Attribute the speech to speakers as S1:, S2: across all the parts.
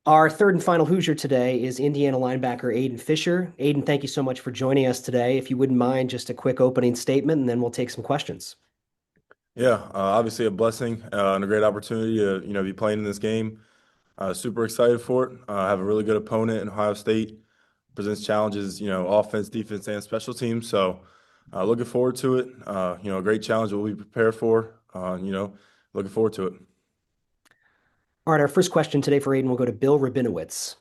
S1: Our third and final Hoosier today is Indiana linebacker Aiden Fisher. Aiden, thank you so much for joining us today. If you wouldn't mind, just a quick opening statement, and then we'll take some questions.
S2: Yeah, obviously a blessing and a great opportunity to be playing in this game. Super excited for it. Have a really good opponent in Ohio State. Presents challenges, offense, defense, and special teams. So looking forward to it. A great challenge that we'll be prepared for. Looking forward to it.
S1: All right, our first question today for Aiden will go to Bill Rabinowitz.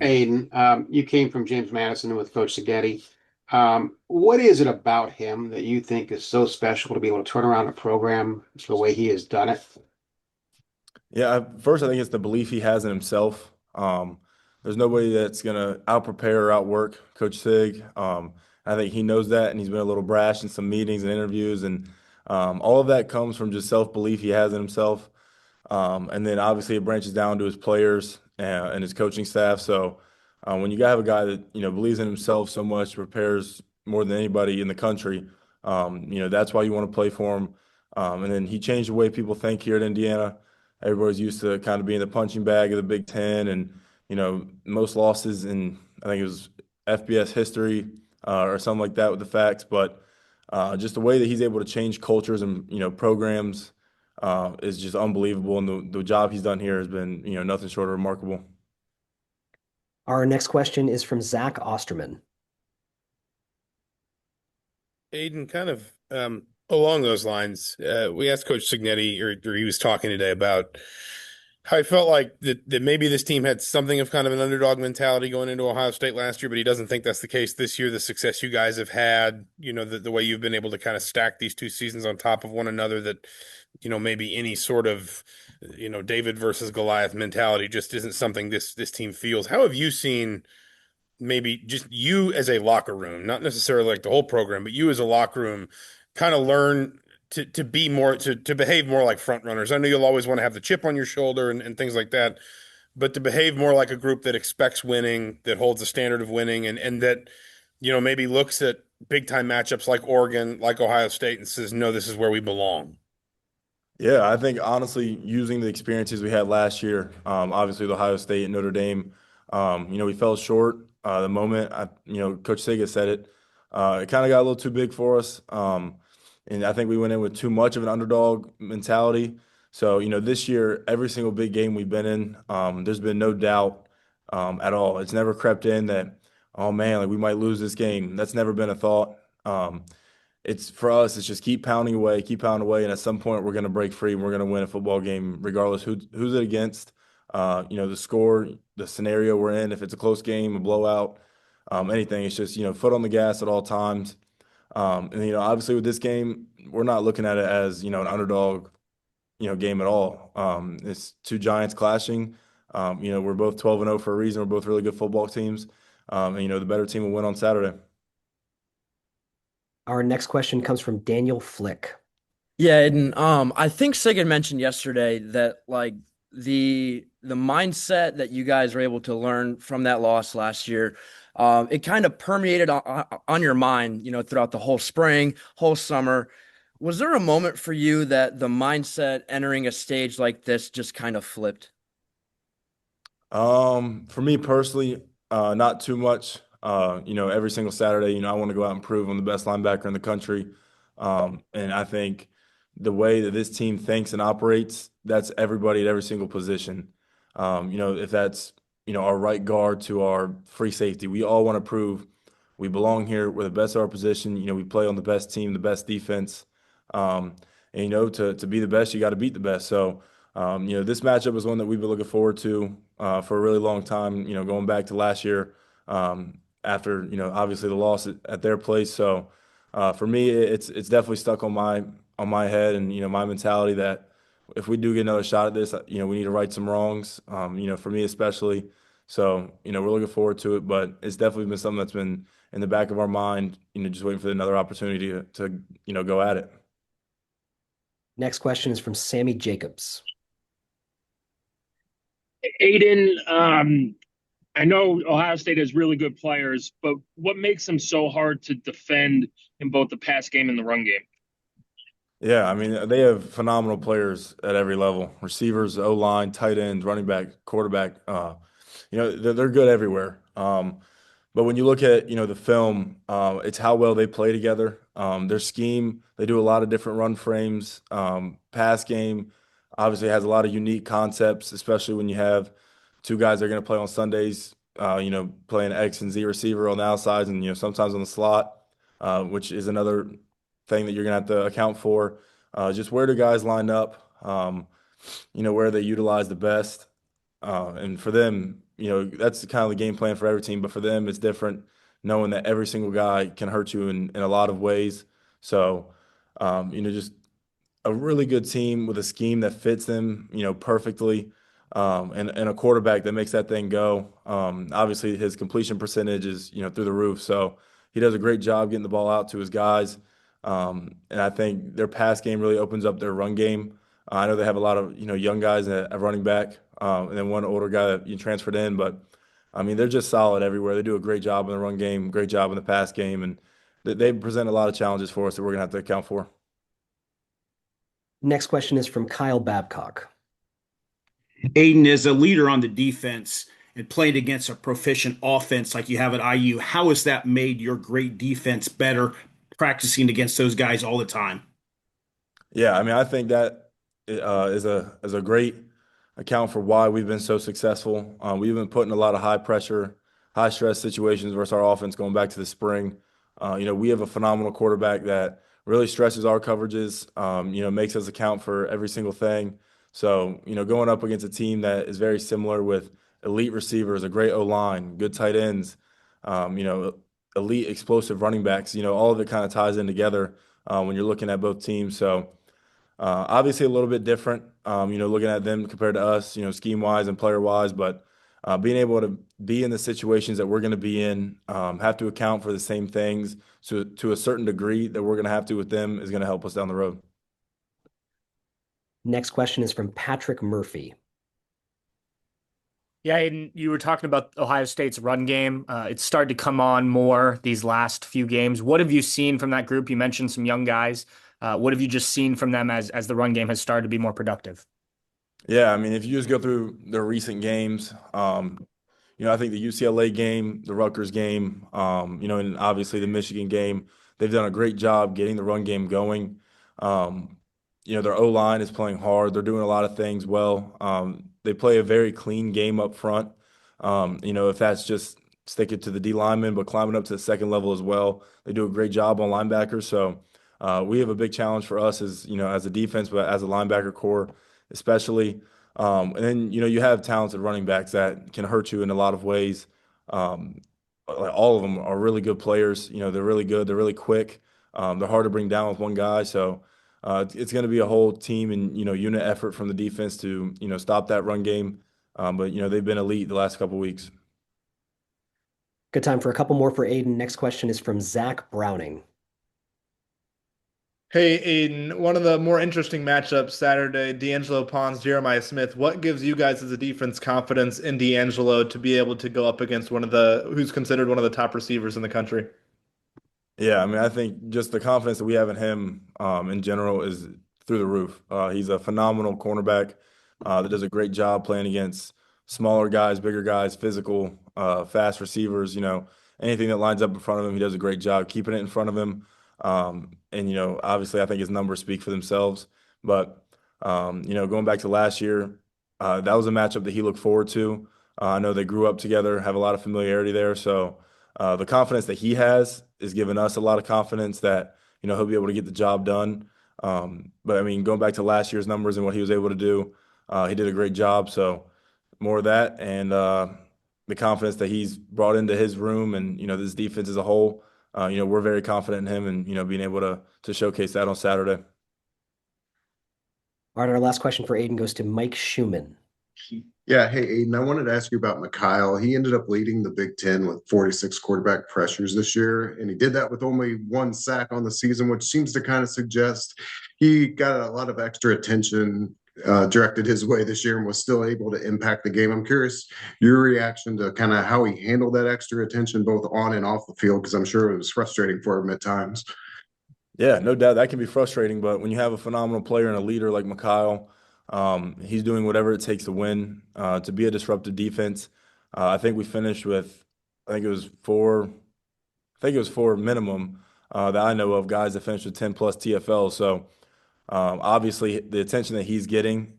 S3: Aiden, you came from James Madison with Coach Signetti. What is it about him that you think is so special to be able to turn around a program the way he has done it?
S2: Yeah, first I think it's the belief he has in himself. There's nobody that's gonna out prepare or outwork Coach Sig. I think he knows that, and he's been a little brash in some meetings and interviews, and all of that comes from just self belief he has in himself. And then obviously it branches down to his players and his coaching staff. So when you have a guy that believes in himself so much, prepares more than anybody in the country, that's why you want to play for him. And then he changed the way people think here at Indiana. Everybody's used to kind of being the punching bag of the Big Ten, and most losses in I think it was FBS history or something like that with the facts. But just the way that he's able to change cultures and programs is just unbelievable, and the job he's done here has been nothing short of remarkable.
S1: Our next question is from Zach Osterman.
S4: Aiden, kind of along those lines, we asked Coach Signetti, or he was talking today about how he felt like that maybe this team had something of kind of an underdog mentality going into Ohio State last year, but he doesn't think that's the case this year. The success you guys have had, the way you've been able to kind of stack these two seasons on top of one another, that maybe any sort of David versus Goliath mentality just isn't something this team feels. How have you seen? Maybe just you as a locker room, not necessarily like the whole program, but you as a locker room kind of learn to be more to behave more like front runners. I know you'll always want to have the chip on your shoulder and things like that, but to behave more like a group that expects winning, that holds a standard of winning, and that maybe looks at big time matchups like Oregon, like Ohio State, and says, no, this is where we belong.
S2: Yeah, I think honestly, using the experiences we had last year, obviously with Ohio State and Notre Dame, we fell short the moment. Coach Sega said it. It kind of got a little too big for us, and I think we went in with too much of an underdog mentality. So this year, every single big game we've been in, there's been no doubt at all. It's never crept in that, oh man, like we might lose this game. That's never been a thought. It's for us, it's just keep pounding away, and at some point we're going to break free and we're going to win a football game, regardless who's it against. The score, the scenario we're in, if it's a close game, a blowout, anything. It's just foot on the gas at all times. And obviously with this game, we're not looking at it as an underdog game at all. It's two giants clashing. We're both 12-0 for a reason. We're both really good football teams, and the better team will win on Saturday.
S1: Our next question comes from Daniel Flick.
S5: Yeah, and I think Sig mentioned yesterday that like the mindset that you guys were able to learn from that loss last year, it kind of permeated on your mind, throughout the whole spring, whole summer. Was there a moment for you that the mindset entering a stage like this just kind of flipped?
S2: For me personally, not too much. Every single Saturday, I want to go out and prove I'm the best linebacker in the country. And I think the way that this team thinks and operates, that's everybody at every single position. If that's, our right guard to our free safety, we all want to prove we belong here. We're the best of our position. We play on the best team, the best defense. And to be the best, you got to beat the best. So, this matchup is one that we've been looking forward to for a really long time. Going back to last year, after obviously the loss at their place. So, for me, it's definitely stuck on my head, and my mentality that if we do get another shot at this, we need to right some wrongs. For me especially. So, we're looking forward to it, but it's definitely been something that's been in the back of our mind. Just waiting for another opportunity to go at it.
S1: Next question is from Sammy Jacobs.
S6: Aiden, I know Ohio State has really good players, but what makes them so hard to defend in both the pass game and the run game?
S2: Yeah, I mean, they have phenomenal players at every level: receivers, O-line, tight ends, running back, quarterback. They're good everywhere. But when you look at, the film, it's how well they play together. Their scheme, they do a lot of different run frames. Pass game obviously has a lot of unique concepts, especially when you have two guys that are going to play on Sundays, playing X and Z receiver on the outsides and, sometimes on the slot, which is another thing that you're going to have to account for. Just where do guys line up, where they utilize the best. And for them, that's kind of the game plan for every team. But for them, it's different, knowing that every single guy can hurt you in a lot of ways. So, just a really good team with a scheme that fits them, perfectly, and a quarterback that makes that thing go. Obviously, his completion percentage is, through the roof. So he does a great job getting the ball out to his guys. And I think their pass game really opens up their run game. I know they have a lot of, young guys at running back, and then one older guy that you transferred in. But I mean, they're just solid everywhere. They do a great job in the run game, great job in the pass game, and they present a lot of challenges for us that we're gonna have to account for.
S1: Next question is from Kyle Babcock.
S7: Aiden is a leader on the defense and playing against a proficient offense like you have at IU. How has that made your great defense better practicing against those guys all the time?
S2: Yeah, I mean, I think that is a great account for why we've been so successful. We've been put in a lot of high pressure, high stress situations versus our offense going back to the spring. We have a phenomenal quarterback that really stresses our coverages. Makes us account for every single thing. So, going up against a team that is very similar with elite receivers, a great O line, good tight ends, um, you know, elite explosive running backs. All of it kind of ties in together when you're looking at both teams. So. Obviously, a little bit different, looking at them compared to us, scheme wise and player wise, but being able to be in the situations that we're going to be in, have to account for the same things to a certain degree that we're going to have to with them is going to help us down the road.
S1: Next question is from Patrick Murphy.
S8: Yeah, Aiden, you were talking about Ohio State's run game. It's started to come on more these last few games. What have you seen from that group? You mentioned some young guys. What have you just seen from them as the run game has started to be more productive?
S2: Yeah, I mean, if you just go through their recent games, I think the UCLA game, the Rutgers game, and obviously the Michigan game, they've done a great job getting the run game going. Um, their O line is playing hard. They're doing a lot of things well. They play a very clean game up front. If that's just sticking to the D lineman, but climbing up to the second level as well, they do a great job on linebackers. So we have a big challenge for us as a defense, but as a linebacker core, especially. And then, you have talented running backs that can hurt you in a lot of ways. Um, like all of them are really good players. They're really good. They're really quick. They're hard to bring down with one guy. So it's going to be a whole team and, unit effort from the defense to, stop that run game. But, they've been elite the last couple of weeks.
S1: Good time for a couple more for Aiden. Next question is from Zach Browning.
S9: Hey, Aiden, one of the more interesting matchups Saturday, D'Angelo Pons, Jeremiah Smith. What gives you guys as a defense confidence in D'Angelo to be able to go up against who's considered one of the top receivers in the country?
S2: Yeah, I mean, I think just the confidence that we have in him in general is through the roof. He's a phenomenal cornerback that does a great job playing against smaller guys, bigger guys, physical, fast receivers. Anything that lines up in front of him, he does a great job keeping it in front of him. And obviously, I think his numbers speak for themselves. But going back to last year, that was a matchup that he looked forward to. I know they grew up together, have a lot of familiarity there. So the confidence that he has is giving us a lot of confidence that he'll be able to get the job done. But I mean, going back to last year's numbers and what he was able to do, he did a great job. So more of that and the confidence that he's brought into his room and this defense as a whole. We're very confident in him and being able to showcase that on Saturday.
S1: All right, our last question for Aiden goes to Mike Schumann.
S10: Yeah, hey Aiden, I wanted to ask you about Mikhail. He ended up leading the Big Ten with 46 quarterback pressures this year, and he did that with only one sack on the season, which seems to kind of suggest he got a lot of extra attention directed his way this year and was still able to impact the game. I'm curious your reaction to kind of how he handled that extra attention both on and off the field, because I'm sure it was frustrating for him at times.
S2: Yeah, no doubt that can be frustrating, but when you have a phenomenal player and a leader like Mikhail, he's doing whatever it takes to win, to be a disruptive defense. I think we finished with, I think it was four, I think it was four minimum that I know of guys that finished with 10 plus TFL. So obviously, the attention that he's getting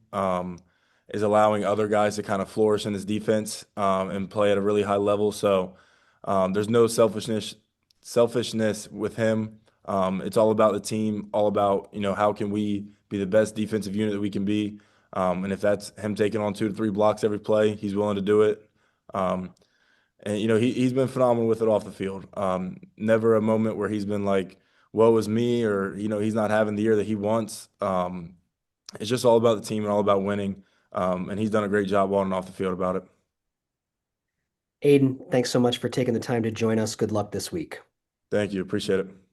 S2: is allowing other guys to kind of flourish in his defense and play at a really high level. So there's no selfishness with him. It's all about the team, all about, how can we be the best defensive unit that we can be. And if that's him taking on 2 to 3 blocks every play, he's willing to do it. And he's been phenomenal with it off the field. Never a moment where he's been like, "Woe is me," or he's not having the year that he wants. It's just all about the team and all about winning. And he's done a great job on and off the field about it.
S1: Aiden, thanks so much for taking the time to join us. Good luck this week.
S2: Thank you, appreciate it.